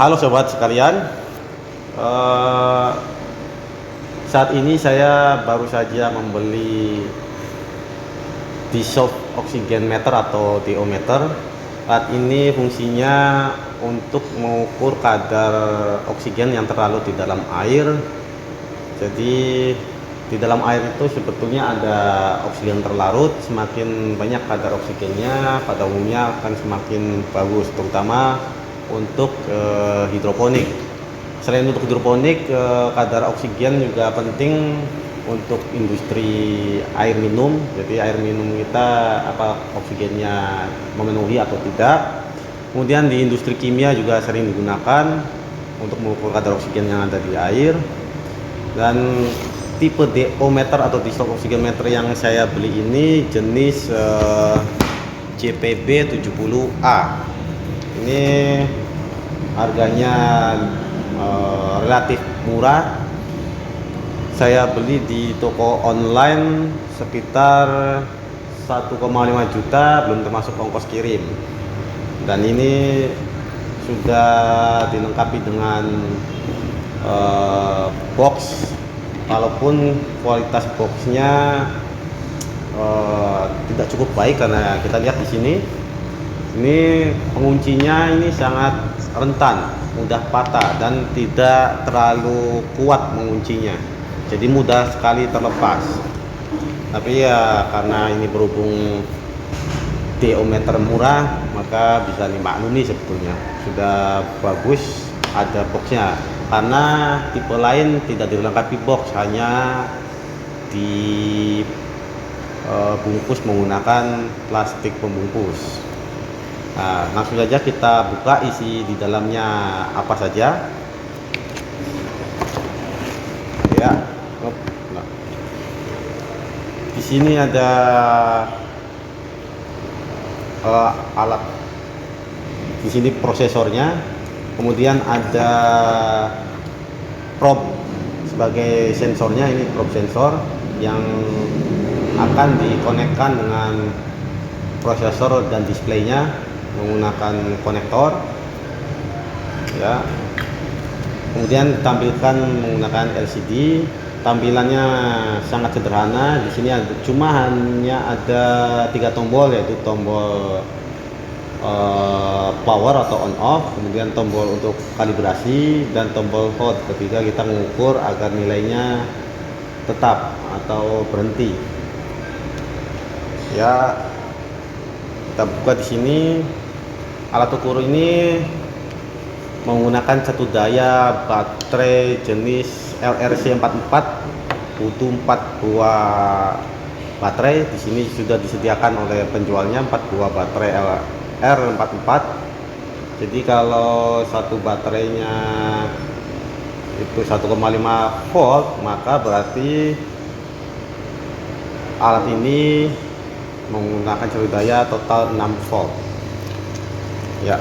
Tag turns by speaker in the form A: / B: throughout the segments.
A: Halo sobat sekalian, Eh, saat ini saya baru saja membeli dissolved oxygen meter atau DO meter. Alat ini fungsinya untuk mengukur kadar oksigen yang terlarut di dalam air. Jadi di dalam air itu sebetulnya ada oksigen terlarut. Semakin banyak kadar oksigennya, pada umumnya akan semakin bagus, terutama untuk hidroponik. Selain untuk hidroponik, kadar oksigen juga penting untuk industri air minum. Jadi air minum kita apa oksigennya memenuhi atau tidak. Kemudian di industri kimia juga sering digunakan untuk mengukur kadar oksigen yang ada di air. Dan tipe DO meter atau dissolved oxygen meter yang saya beli ini jenis JPB 70A. Ini harganya relatif murah. Saya beli di toko online sekitar 1,5 juta, belum termasuk ongkos kirim. Dan ini sudah dilengkapi dengan box, walaupun kualitas boxnya tidak cukup baik karena kita lihat di sini ini penguncinya ini sangat rentan, mudah patah dan tidak terlalu kuat menguncinya, jadi mudah sekali terlepas. Tapi ya karena ini berhubung DO meter murah, maka bisa dimaklumi sebetulnya sudah bagus ada boxnya, karena tipe lain tidak dilengkapi box, hanya dibungkus menggunakan plastik pembungkus. Nah, langsung saja kita buka isi di dalamnya apa saja. Ya, nah. Di sini ada alat, di sini prosesornya, kemudian ada probe sebagai sensornya. Ini probe sensor yang akan dikonekkan dengan prosesor dan displaynya menggunakan konektor, ya. Kemudian ditampilkan menggunakan LCD. Tampilannya sangat sederhana. Di sini hanya ada 3 tombol, yaitu tombol power atau on off, kemudian tombol untuk kalibrasi, dan tombol hold ketika kita mengukur agar nilainya tetap atau berhenti. Ya, kita buka di sini. Alat ukur ini menggunakan satu daya baterai jenis LRC44, butuh 4 buah baterai. Di sini sudah disediakan oleh penjualnya 4 buah baterai LR44. Jadi kalau satu baterainya itu 1,5 volt, maka berarti alat ini menggunakan satu daya total 6 volt. Ya,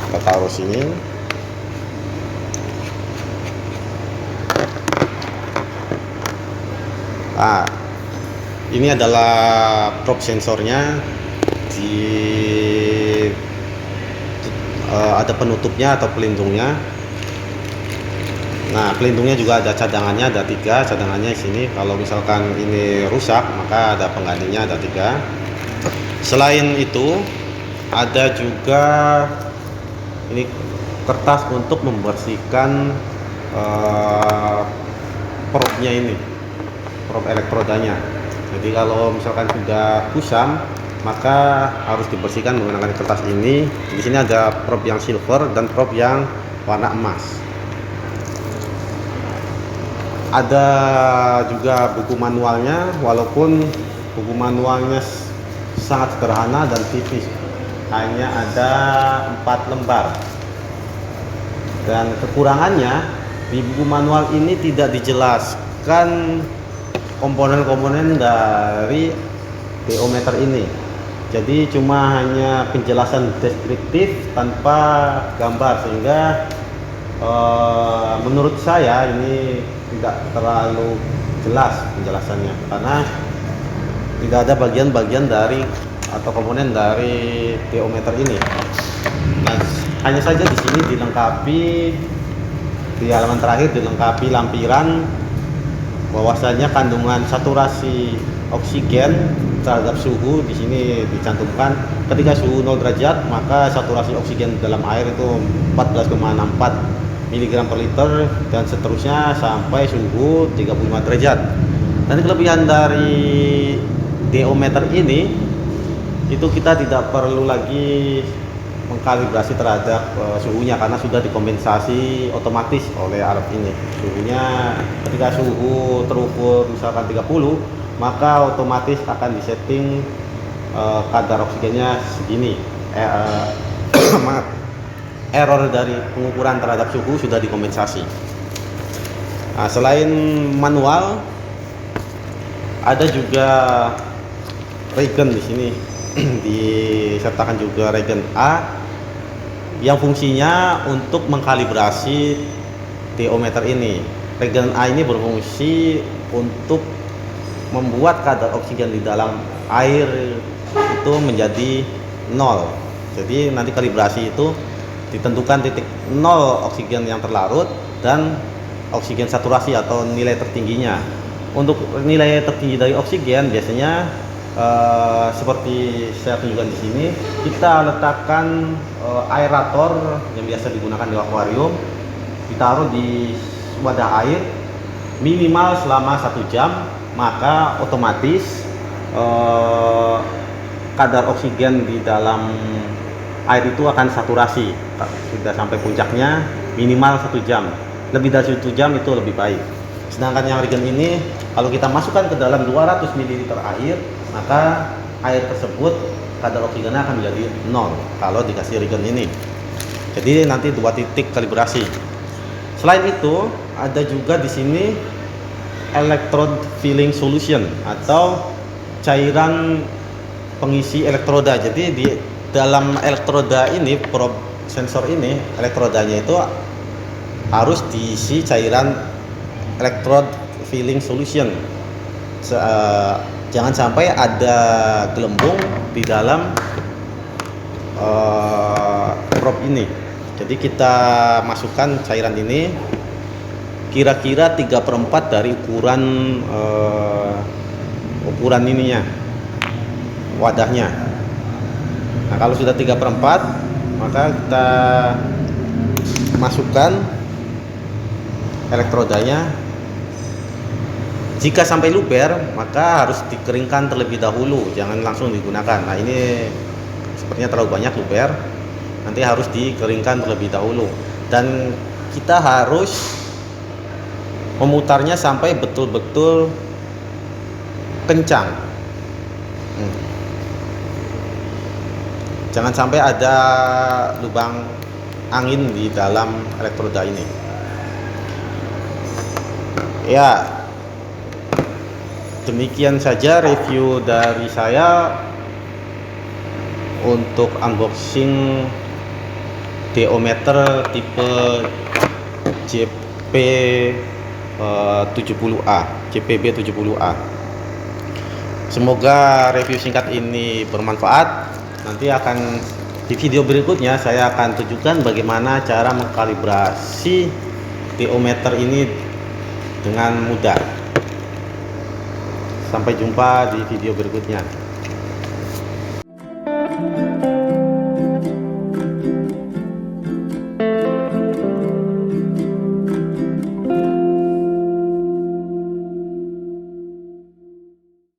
A: kita taruh sini. Nah, ini adalah probe sensornya. Ada penutupnya atau pelindungnya. Nah, pelindungnya juga ada cadangannya, ada 3 cadangannya di sini. Kalau misalkan ini rusak, maka ada penggantinya, ada 3. Selain itu, ada juga ini kertas untuk membersihkan probe-nya ini, probe elektrodanya. Jadi kalau misalkan sudah kusam, maka harus dibersihkan menggunakan kertas ini. Di sini ada probe yang silver dan probe yang warna emas. Ada juga buku manualnya, walaupun buku manualnya sangat sederhana dan tipis, hanya ada 4 lembar. Dan kekurangannya, di buku manual ini tidak dijelaskan komponen-komponen dari DO meter ini. Jadi cuma hanya penjelasan deskriptif tanpa gambar, sehingga menurut saya ini tidak terlalu jelas penjelasannya, karena tidak ada bagian-bagian dari atau komponen dari DO meter ini. Nah, Hanya saja di sini dilengkapi, di halaman terakhir dilengkapi lampiran bahwasanya kandungan saturasi oksigen terhadap suhu di sini dicantumkan. Ketika suhu 0 derajat maka saturasi oksigen dalam air itu 14,64 mg per liter dan seterusnya sampai suhu 35 derajat. Nanti kelebihan dari DO meter ini itu kita tidak perlu lagi mengkalibrasi terhadap suhunya karena sudah dikompensasi otomatis oleh alat ini. Suhunya ketika suhu terukur misalkan 30 maka otomatis akan disetting kadar oksigennya segini. Error dari pengukuran terhadap suhu sudah dikompensasi. Nah, selain manual ada juga regen di sini. Disertakan juga regen A yang fungsinya untuk mengkalibrasi DO meter ini. Regen A ini berfungsi untuk membuat kadar oksigen di dalam air itu menjadi 0. Jadi nanti kalibrasi itu ditentukan titik 0 oksigen yang terlarut dan oksigen saturasi atau nilai tertingginya. Untuk nilai tertinggi dari oksigen biasanya seperti saya tunjukkan di sini, kita letakkan aerator yang biasa digunakan di akuarium, ditaruh di wadah air minimal selama 1 jam, maka otomatis kadar oksigen di dalam air itu akan saturasi sudah sampai puncaknya minimal 1 jam. Lebih dari 1 jam itu lebih baik. Sedangkan yang regen ini kalau kita masukkan ke dalam 200 ml air, maka air tersebut kadar oksigennya akan menjadi 0 kalau dikasih regen ini. Jadi nanti 2 titik kalibrasi. Selain itu ada juga di sini electrode filling solution atau cairan pengisi elektroda. Jadi di dalam elektroda ini, probe sensor ini, elektrodanya itu harus diisi cairan electrode filling solution. Jangan sampai ada gelembung di dalam probe ini. Jadi kita masukkan cairan ini kira-kira 3/4 dari ukuran ininya, wadahnya. Nah, kalau sudah 3/4 maka kita masukkan elektrodanya. Jika sampai luber maka harus dikeringkan terlebih dahulu, jangan langsung digunakan. Nah, ini sepertinya terlalu banyak luber, nanti harus dikeringkan terlebih dahulu dan kita harus memutarnya sampai betul-betul kencang. Jangan sampai ada lubang angin di dalam elektroda ini. Ya, demikian saja review dari saya untuk unboxing DO meter tipe JPB 70A. Semoga review singkat ini bermanfaat. Nanti akan di video berikutnya saya akan tunjukkan bagaimana cara mengkalibrasi DO meter ini dengan mudah. Sampai jumpa di video berikutnya.